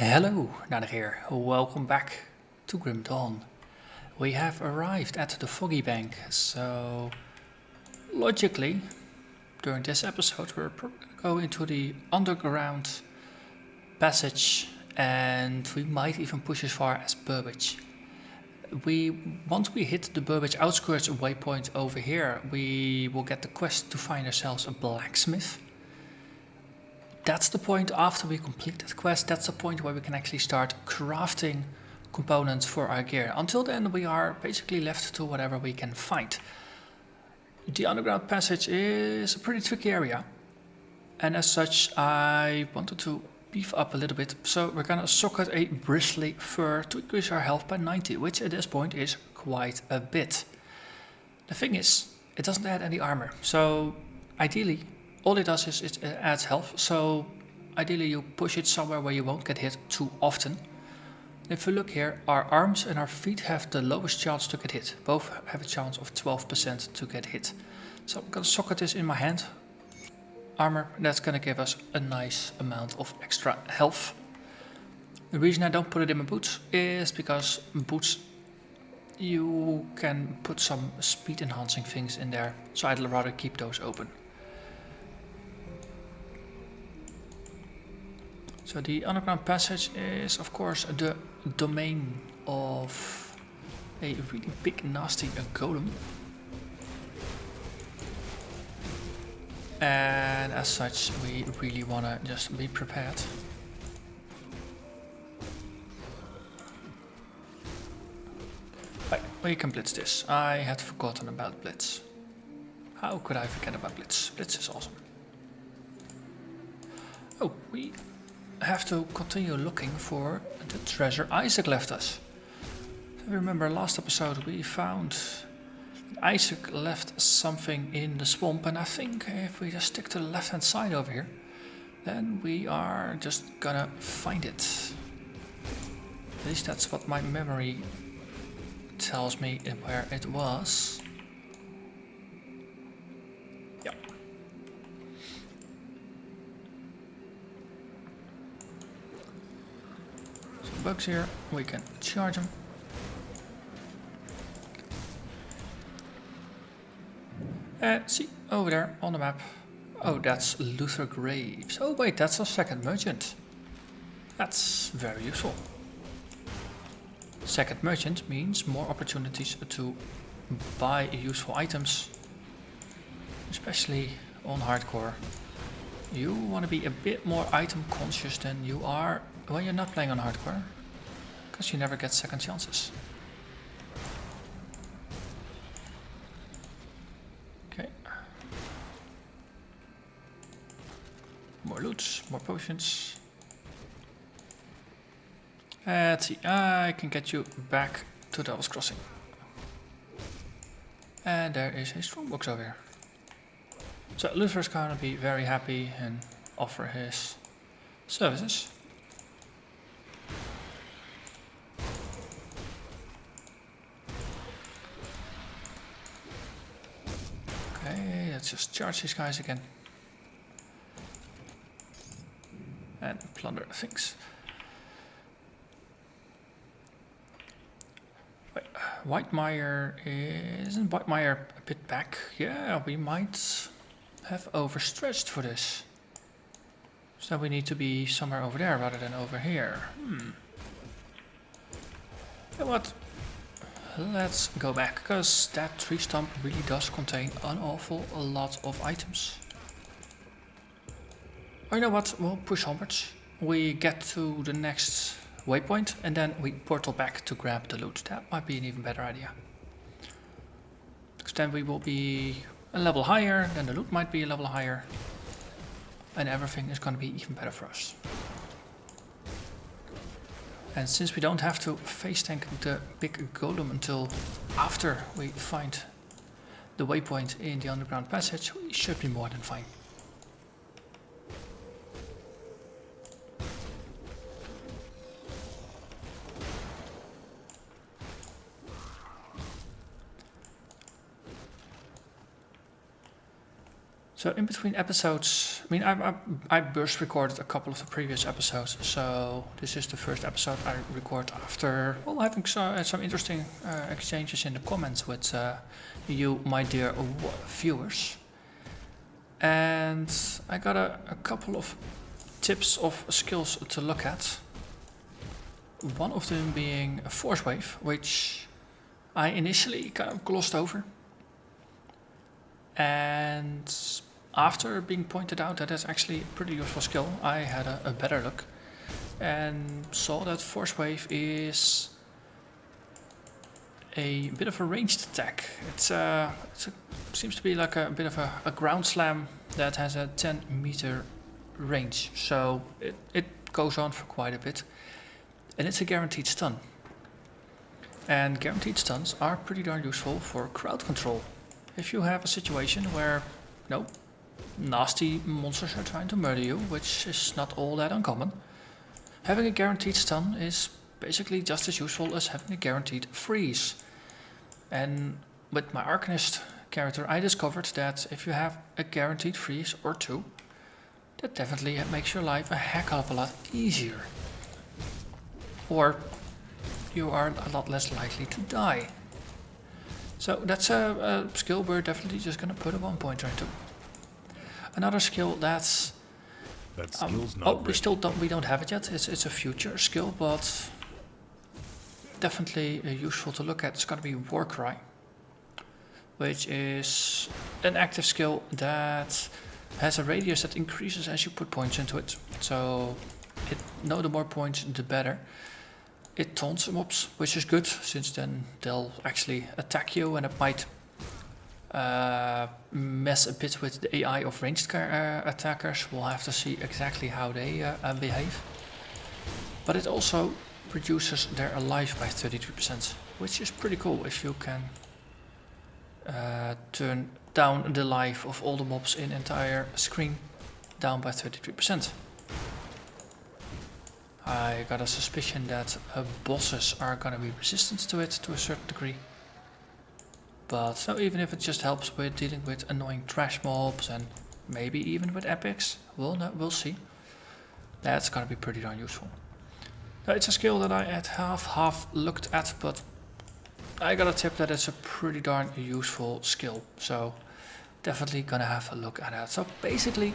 Hello, Narnach here. Welcome back to Grim Dawn. We have arrived at the Foggy Bank, so logically, during this episode we're probably going to go into the underground passage and we might even push as far as Burbage. Once we hit the Burbage outskirts waypoint over here, we will get the quest to find ourselves a blacksmith. That's the point after we complete that quest, that's the point where we can actually start crafting components for our gear. Until then we are basically left to whatever we can find. The underground passage is a pretty tricky area, and as such I wanted to beef up a little bit, so we're gonna socket a bristly fur to increase our health by 90, which at this point is quite a bit. The thing is, it doesn't add any armor, so ideally all it does is it adds health, so ideally you push it somewhere where you won't get hit too often. If we look here, our arms and our feet have the lowest chance to get hit. Both have a chance of 12% to get hit. So I'm gonna socket this in my hand. Armor, that's gonna give us a nice amount of extra health. The reason I don't put it in my boots is because boots, you can put some speed enhancing things in there, so I'd rather keep those open. So the underground passage is of course the domain of a really big nasty golem. And as such we really want to just be prepared. Right, we can blitz this. I had forgotten about blitz. How could I forget about blitz? Blitz is awesome. Oh, we have to continue looking for the treasure Isaac left us. So remember last episode we found Isaac left something in the swamp, and I think if we just stick to the left hand side over here, then we are just gonna find it. At least that's what my memory tells me where it was. Bugs here, we can charge them. See, over there on the map. Oh, that's Luther Graves. Oh wait, that's our second merchant. That's very useful. Second merchant means more opportunities to buy useful items. Especially on hardcore. You want to be a bit more item conscious than you are when you're not playing on hardcore, because you never get second chances. Okay. More loot, more potions. Let's see, I can get you back to Devil's Crossing. And there is a strongbox over here. So Luther's gonna be very happy and offer his services. Okay, let's just charge these guys again. And plunder things. Wait, White Meyer, isn't White Meyer a bit back? Yeah, we might have overstretched for this. So we need to be somewhere over there rather than over here. You know what? Let's go back, because that tree stump really does contain an awful lot of items. Or you know what? We'll push onwards. We get to the next waypoint and then we portal back to grab the loot. That might be an even better idea. Because then we will be a level higher, then the loot might be a level higher, and everything is going to be even better for us. And since we don't have to face tank the big golem until after we find the waypoint in the underground passage, we should be more than fine. So in between episodes, I mean, I burst recorded a couple of the previous episodes, so this is the first episode I record after, well, having some interesting exchanges in the comments with you, my dear viewers. And I got a couple of tips of skills to look at. One of them being a Forcewave, which I initially kind of glossed over. And after being pointed out that it's actually a pretty useful skill, I had a better look and saw that Forcewave is a bit of a ranged attack. It seems to be like a bit of a ground slam that has a 10-meter range, so it goes on for quite a bit, and it's a guaranteed stun. And guaranteed stuns are pretty darn useful for crowd control. If you have a situation where, nasty monsters are trying to murder you, which is not all that uncommon, having a guaranteed stun is basically just as useful as having a guaranteed freeze. And with my Arcanist character, I discovered that if you have a guaranteed freeze or two, that definitely makes your life a heck of a lot easier. Or you are a lot less likely to die. So that's a skill we're definitely just gonna put a 1 pointer into. Another skill that's that skill's not ready. we don't have it yet. It's a future skill, but definitely useful to look at. It's gonna be Warcry, which is an active skill that has a radius that increases as you put points into it. So the more points, the better. It taunts mobs, which is good, since then they'll actually attack you, and it might mess a bit with the AI of ranged attackers. We'll have to see exactly how they behave. But it also reduces their alive by 33%, which is pretty cool if you can turn down the life of all the mobs in entire screen down by 33%. I got a suspicion that bosses are gonna be resistant to it to a certain degree. But so even if it just helps with dealing with annoying trash mobs and maybe even with epics, we'll see. That's gonna be pretty darn useful. Now, it's a skill that I had half looked at, but I got a tip that it's a pretty darn useful skill. So definitely gonna have a look at that. So basically,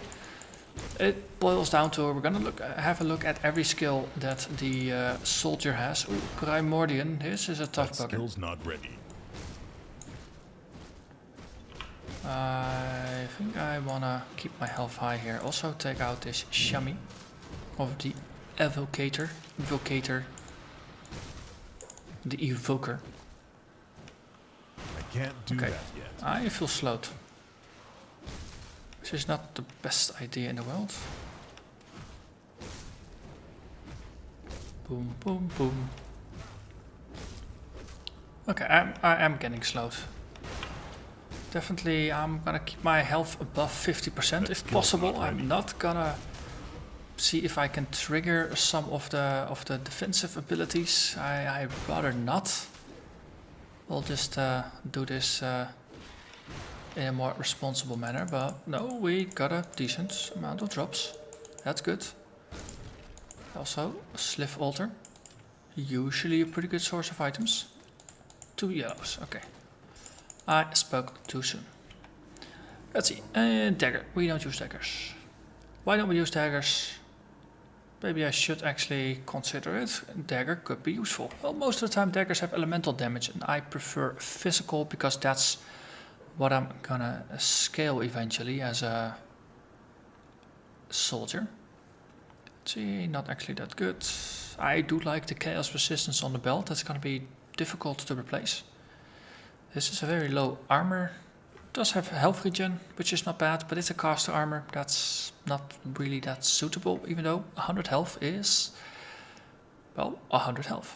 it boils down to we're gonna have a look at every skill that the soldier has. Ooh, Primordian, this is a tough bugger. Skill's not ready. I think I wanna keep my health high here. Also take out this Shami of the Evocator, the Evoker. I can't do that yet. I feel slowed, which is not the best idea in the world. Boom, boom, boom. Okay, I am getting slowed. Definitely, I'm gonna keep my health above 50% if possible. I'm not gonna see if I can trigger some of the defensive abilities. I rather not. We'll just do this in a more responsible manner. But no, we got a decent amount of drops. That's good. Also, a Slith altar. Usually a pretty good source of items. 2 yellows, okay. I spoke too soon. Let's see, dagger. We don't use daggers. Why don't we use daggers? Maybe I should actually consider it. Dagger could be useful. Well, most of the time daggers have elemental damage, and I prefer physical because that's what I'm gonna scale eventually as a soldier. Let's see, not actually that good. I do like the chaos resistance on the belt. That's gonna be difficult to replace. This is a very low armor. It does have health regen, which is not bad, but it's a caster armor. That's not really that suitable, even though 100 health is, well, 100 health.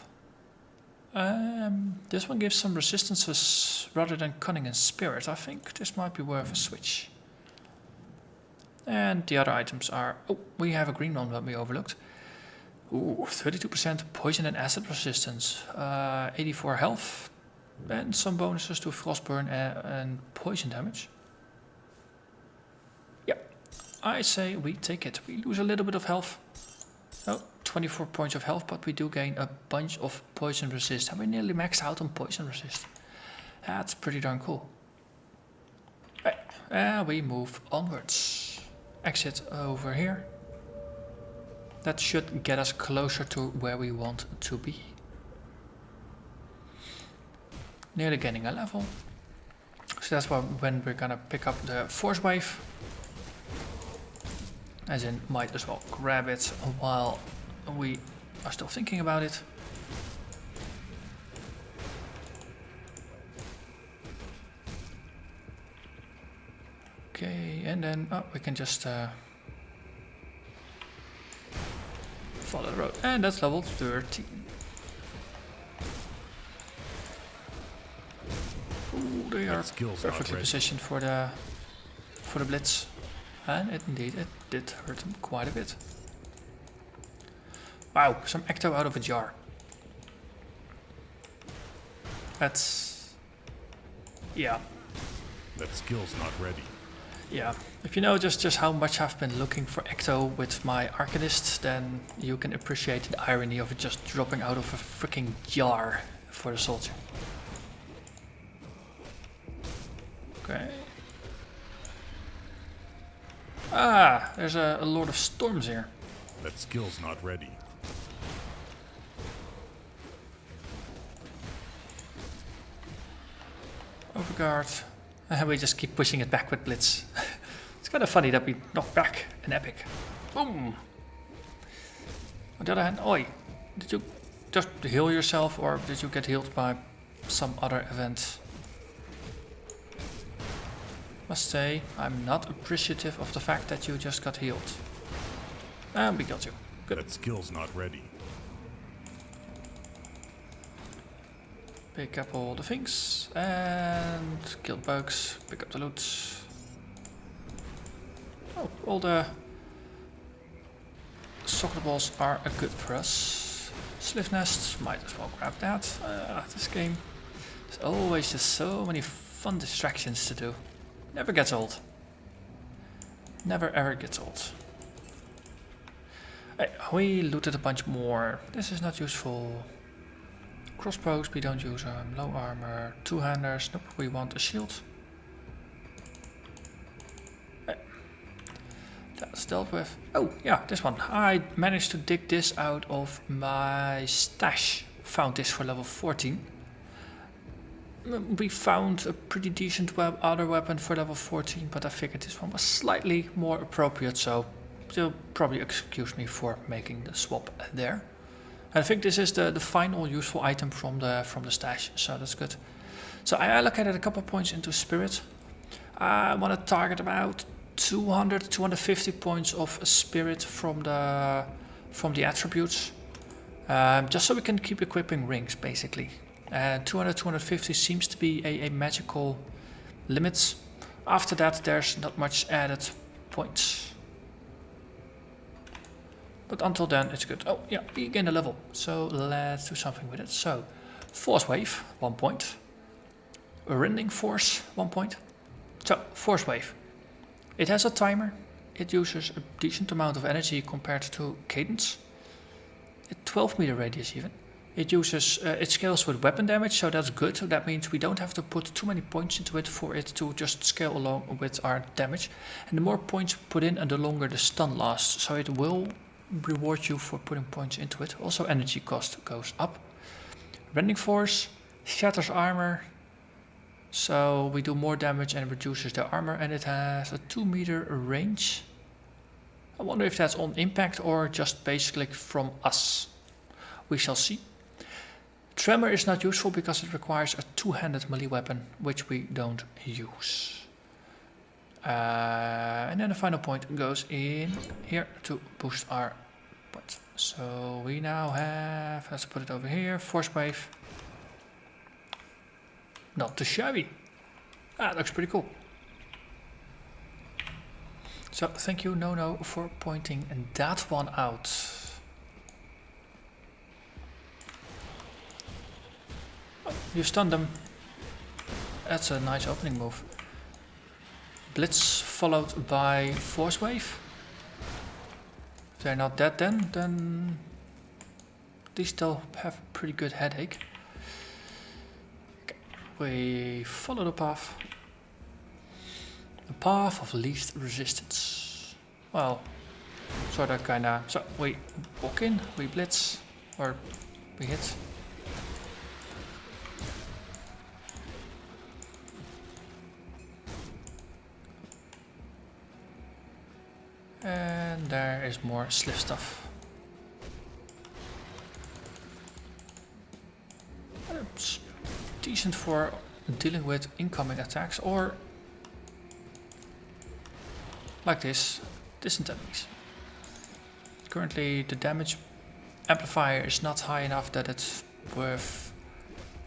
This one gives some resistances rather than cunning and spirit. I think this might be worth a switch. And the other items are, oh, we have a green one that we overlooked. Ooh, 32% poison and acid resistance, 84 health, and some bonuses to frostburn and poison damage. I say we take it. We lose a little bit of health. Oh, 24 points of health, but we do gain a bunch of poison resist. And we're nearly maxed out on poison resist. That's pretty darn cool. Right, and we move onwards. Exit over here. That should get us closer to where we want to be. Nearly getting a level. So that's when we're gonna pick up the Forcewave. As in, might as well grab it while we are still thinking about it. Okay, and then we can just follow the road. And that's level 13. Ooh, they are perfectly positioned for the blitz. And indeed, it did hurt him quite a bit. Wow, some ecto out of a jar. That's... yeah. That skill's not ready. Yeah, if you know just how much I've been looking for ecto with my Arcanist, then you can appreciate the irony of it just dropping out of a freaking jar for the soldier. Okay. Ah, there's a Lord of Storms here. That skill's not ready. Overguard. And we just keep pushing it back with Blitz. It's kind of funny that we knock back an epic. Boom! On the other hand, oi, did you just heal yourself or did you get healed by some other event? Must say, I'm not appreciative of the fact that you just got healed. And we got you. Good. That skill's not ready. Pick up all the things and kill the bugs. Pick up the loot. Oh, all the soccer balls are good for us. Slith nest, might as well grab that. This game, there's always just so many fun distractions to do. Never gets old. Never ever gets old. Hey, we looted a bunch more. This is not useful. Crossbows, we don't use them. Low armor, two-handers. Nope, we want a shield. Hey. That's dealt with. Oh, yeah, this one. I managed to dig this out of my stash. Found this for level 14. We found a pretty decent other weapon for level 14, but I figured this one was slightly more appropriate, so you'll probably excuse me for making the swap there. And I think this is the final useful item from the stash, so that's good. So I allocated a couple points into spirit. I want to target about 200-250 points of spirit from the attributes, just so we can keep equipping rings, basically. 200-250 seems to be a magical limit. After that, there's not much added points. But until then, it's good. Oh, yeah, we gain a level. So let's do something with it. So, Forcewave, 1 point. Rending Force, 1 point. So, Forcewave. It has a timer. It uses a decent amount of energy compared to Cadence. A 12 meter radius even. It uses, it scales with weapon damage, so that's good. That means we don't have to put too many points into it for it to just scale along with our damage. And the more points put in, and the longer the stun lasts. So it will reward you for putting points into it. Also energy cost goes up. Rending Force shatters armor. So we do more damage and reduces the armor, and it has a 2 meter range. I wonder if that's on impact or just basically from us. We shall see. Tremor is not useful because it requires a two-handed melee weapon, which we don't use. And then the final point goes in here to boost our points. So we now have, let's put it over here, Forcewave. Not too shabby. That looks pretty cool. So thank you, Nono, for pointing that one out. Oh, you stunned them. That's a nice opening move. Blitz followed by Forcewave. If they're not dead then they still have a pretty good headache. Okay. We follow the path. The path of least resistance. Well, sorta kinda. So we walk in, we blitz, or we hit. And there is more Slith stuff. It's decent for dealing with incoming attacks or like this, distant enemies. Currently the damage amplifier is not high enough that it's worth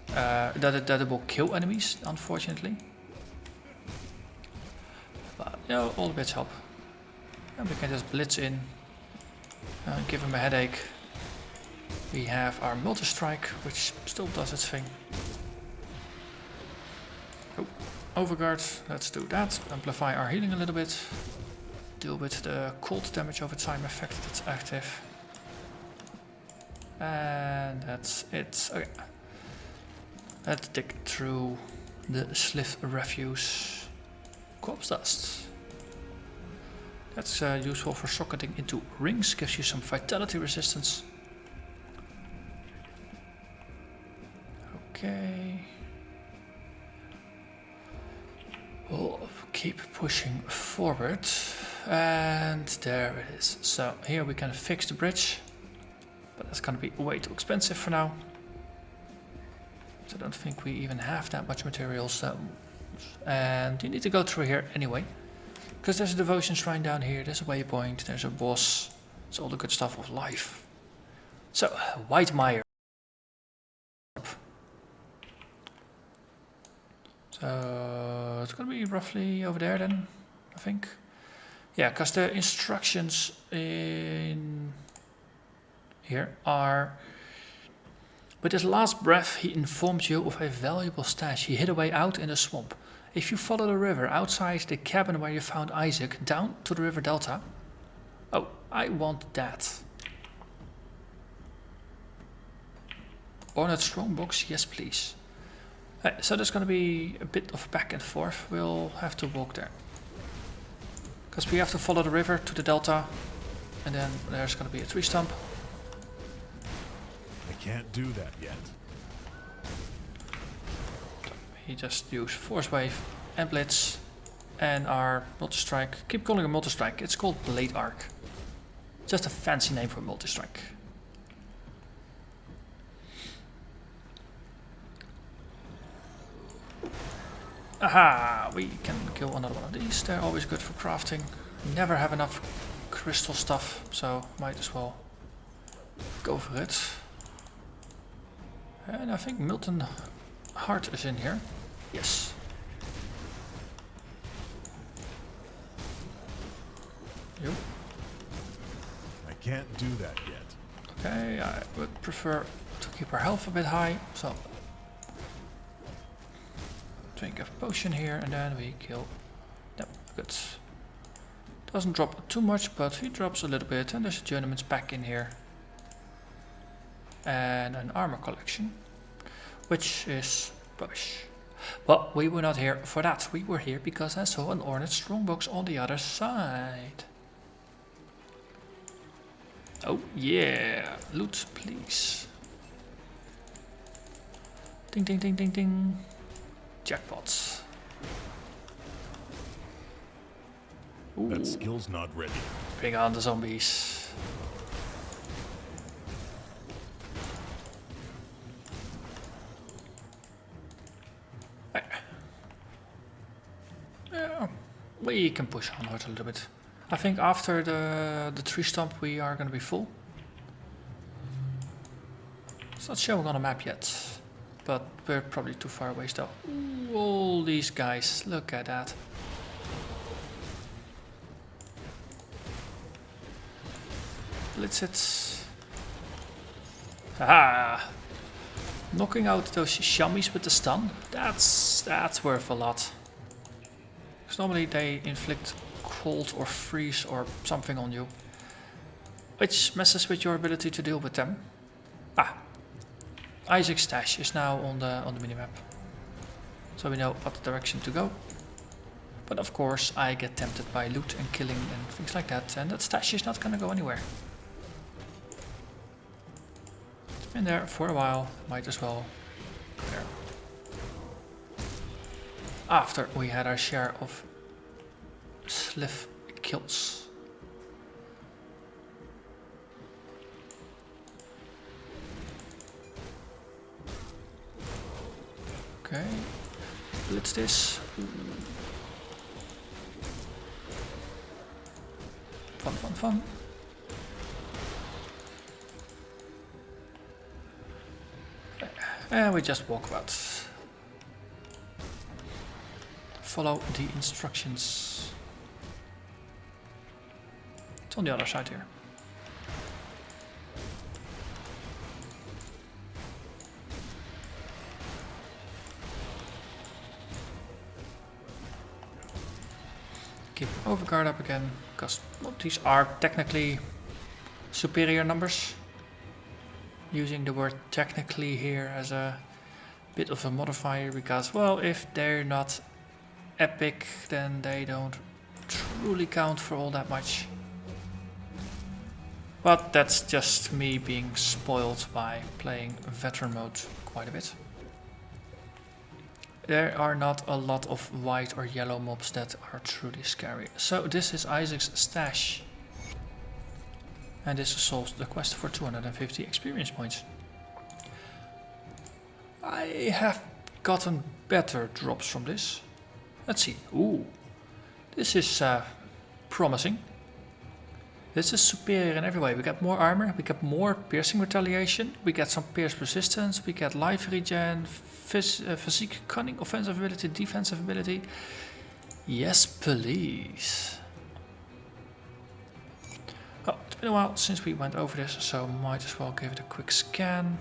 that it will kill enemies, unfortunately. But you know, all the bits help. And we can just blitz in, give him a headache. We have our multi-strike, which still does its thing. Oh, Overguard, let's do that. Amplify our healing a little bit. Deal with the cold damage over time effect that's active. And that's it. Okay. Let's dig through the Slith refuse. Corpse dust. That's useful for socketing into rings, gives you some vitality resistance. Okay. We'll keep pushing forward. And there it is. So here we can fix the bridge. But that's gonna be way too expensive for now. So I don't think we even have that much materials. And you need to go through here anyway. Because there's a devotion shrine down here, there's a waypoint, there's a boss. It's all the good stuff of life. So, white meyer. So, it's gonna be roughly over there then, I think. Yeah, because the instructions in here are... With his last breath, he informed you of a valuable stash he hid away out in the swamp. If you follow the river outside the cabin where you found Isaac, down to the river delta... Oh, I want that. Ornate strongbox, yes please. So there's going to be a bit of back and forth. We'll have to walk there. Because we have to follow the river to the delta. And then there's going to be a tree stump. I can't do that yet. He just used Forcewave and Blitz and our multi-strike. Keep calling it multi-strike. It's called Blade Arc. Just a fancy name for multi-strike. Aha! We can kill another one of these. They're always good for crafting. Never have enough crystal stuff, so might as well go for it. And I think Milton Hart is in here. Yes. Yep. I can't do that yet. Okay, I would prefer to keep our health a bit high, so drink a potion here and then we kill. Yep, good. Doesn't drop too much, but he drops a little bit, and there's a journeyman's pack in here. And an armor collection, which is rubbish. But we were not here for that. We were here because I saw an ornate strongbox on the other side. Oh yeah, loot please. Ding ding ding ding ding. Jackpots. Ooh. That skill's not ready. Bring on the zombies. Yeah, we can push onward a little bit. I think after the tree stump we are going to be full. It's not showing on a map yet, but we're probably too far away still. Ooh, all these guys, look at that. Blitz it. Haha! Knocking out those shummies with the stun, that's worth a lot. Because normally they inflict cold or freeze or something on you, which messes with your ability to deal with them. Ah, Isaac's stash is now on the minimap, so we know what direction to go. But of course I get tempted by loot and killing and things like that, and that stash is not gonna go anywhere. It's been there for a while, might as well go there. After we had our share of Slith kills. Okay, blitz this. Fun. And we just walk about. Follow the instructions. It's on the other side here. Keep Overguard up again, because these are technically superior numbers. Using the word technically here as a bit of a modifier, because, well, if they're not epic, then they don't truly count for all that much. But that's just me being spoiled by playing veteran mode quite a bit. There are not a lot of white or yellow mobs that are truly scary. So this is Isaac's stash. And this solves the quest for 250 experience points. I have gotten better drops from this. Let's see. Ooh, this is promising. This is superior in every way. We get more armor, we get more piercing retaliation, we get some pierce resistance, we get life regen, physique, cunning, offensive ability, defensive ability. Yes, please. Oh, it's been a while since we went over this, so might as well give it a quick scan.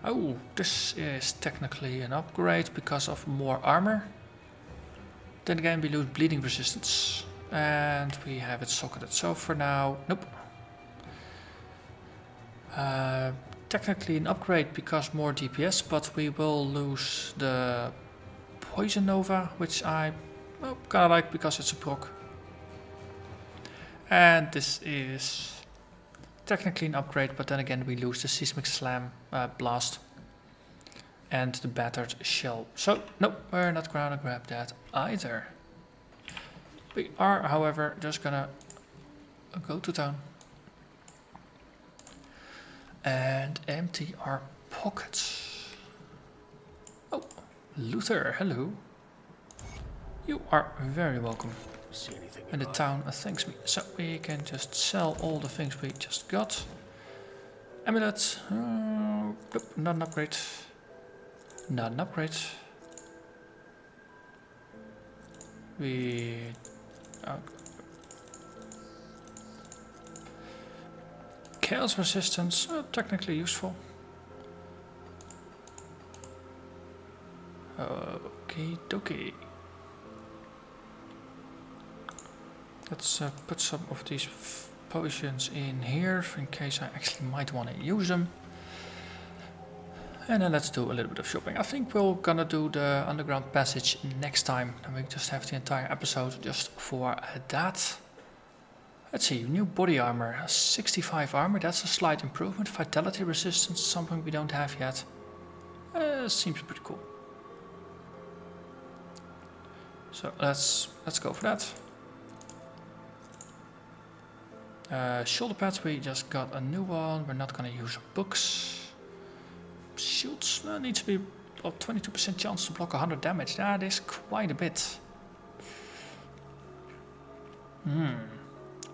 Oh, this is technically an upgrade because of more armor. Then again, we lose bleeding resistance. And we have it socketed. So for now, nope. Technically an upgrade because more DPS, but we will lose the Poison Nova, which I kinda like because it's a proc. And this is technically an upgrade, but then again we lose the Seismic Slam Blast and the Battered Shell. So, nope, we're not gonna grab that either. We are, however, just gonna go to town and empty our pockets. Oh, Luther, hello. You are very welcome. And the town thanks me. So we can just sell all the things we just got. Amulet, nope, not an upgrade. Not an upgrade. Chaos resistance, technically useful. Okie dokie. Let's put some of these potions in here in case I actually might want to use them. And then let's do a little bit of shopping. I think we're gonna do the underground passage next time. And we just have the entire episode just for that. Let's see, new body armor, 65 armor, that's a slight improvement. Vitality resistance, something we don't have yet. Seems pretty cool. So let's go for that. Shoulder pads, we just got a new one. We're not gonna use books. Shields needs to be 22% chance to block 100 damage. That is quite a bit.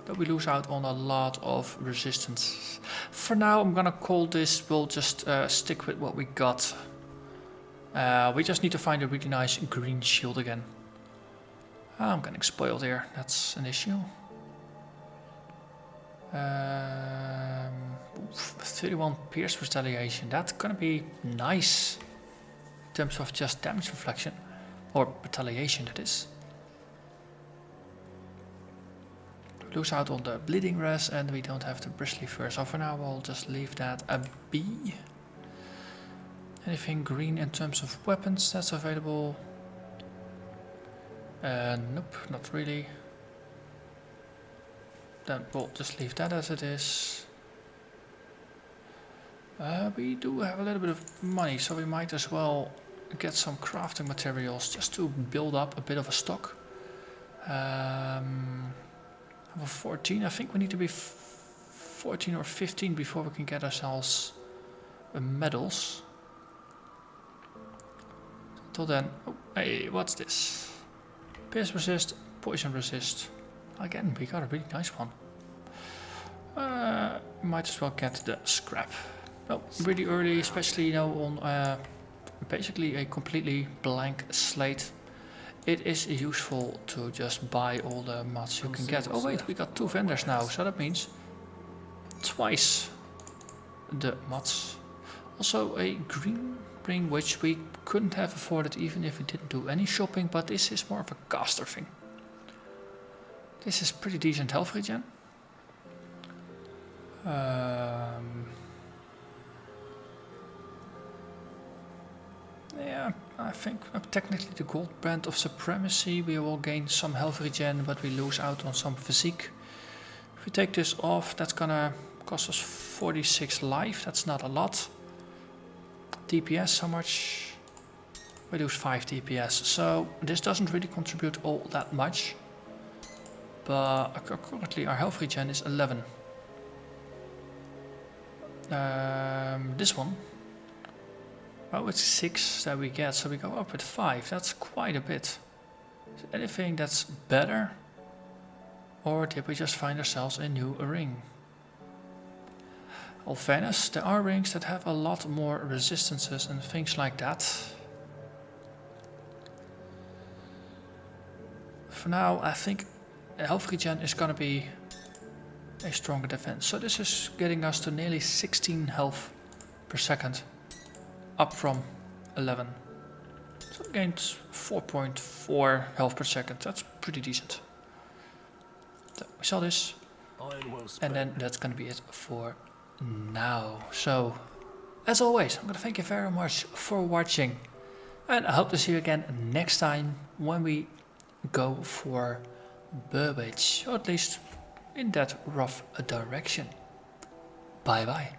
But we lose out on a lot of resistance. For now, I'm gonna call this. We'll just stick with what we got. We just need to find a really nice green shield again. I'm getting spoiled here. That's an issue. 31 pierce retaliation. That's gonna be nice in terms of just damage reflection or retaliation. That is. lose out on the bleeding res, and we don't have the bristly fur. So for now we'll just leave that a B. Anything green in terms of weapons that's available? Nope, not really. Then we'll just leave that as it is. We do have a little bit of money, so we might as well get some crafting materials just to build up a bit of a stock. Level 14, I think we need to be 14 or 15 before we can get ourselves medals. Until then, oh, hey, what's this? Pierce resist, poison resist. Again, we got a really nice one. Might as well get the scrap. Well, really early, especially, you know, on basically a completely blank slate. It is useful to just buy all the mods you can get. Oh wait, we got 2 vendors now, so that means twice the mods. Also a green ring, which we couldn't have afforded even if we didn't do any shopping, but this is more of a caster thing. This is pretty decent health regen. Yeah, I think technically the gold brand of supremacy, we will gain some health regen, but we lose out on some physique. If we take this off, that's gonna cost us 46 life, that's not a lot. DPS, how much? We lose 5 DPS, so this doesn't really contribute all that much. But currently our health regen is 11. This one, well, it's 6 that we get, so we go up with 5. That's quite a bit. Is there anything that's better? Or did we just find ourselves a new ring? All fairness, there are rings that have a lot more resistances and things like that. For now, I think health regen is gonna be a stronger defense. So this is getting us to nearly 16 health per second, up from 11. So we gained 4.4 health per second. That's pretty decent. So we saw this, and then that's gonna be it for now. So, as always, I'm gonna thank you very much for watching, and I hope to see you again next time when we go for Burbage, or at least in that rough direction. Bye bye.